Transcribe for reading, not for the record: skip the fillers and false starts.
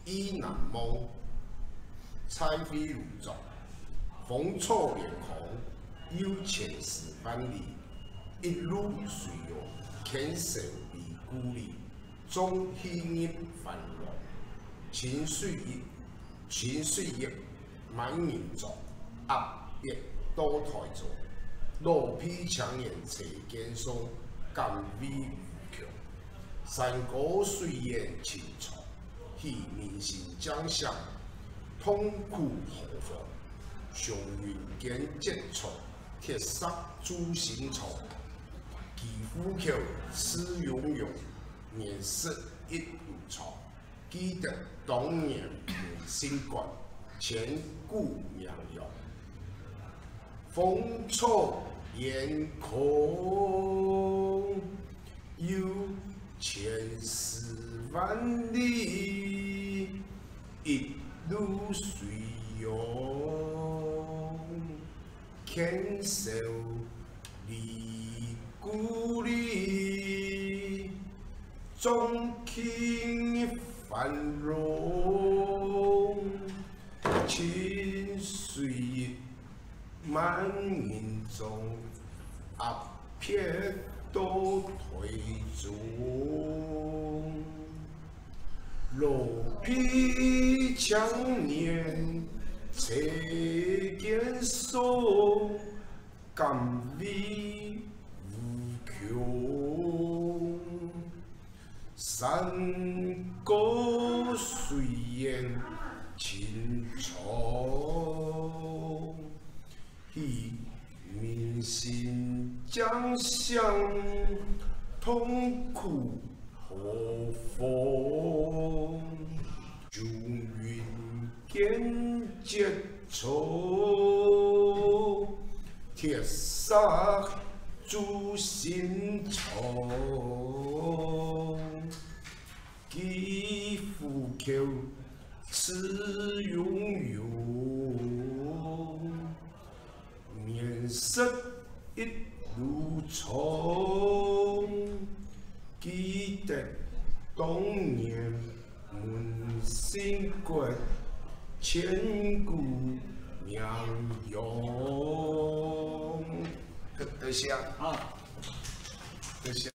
意难忘，彩飞如昨，风错脸红，有前世万里，一路随用，牵手离故里，终希日繁荣，情绪亦满人作，压抑多台座，罗皮强颜斜肩松，甘威无穷，山歌虽然清楚。 喜民心将相，痛苦何妨？祥云见节挫，铁砂诛心愁。其虎口齿永永，面色一如潮。记得当年心冠，千古名谣。风错烟空，有千丝万里，一路随用，牵手离故里，终听繁荣，情绪满人中，压撇都退中。 罗皮强年，斜肩松，甘威无穷。山歌虽然清楚，喜民心将相，痛苦何妨？ 祝云见节挫，铁砂诛心愁。肌肤口齿永永，面色一如潮。记得当年。 满心骨，千古名扬。多谢啊，多谢。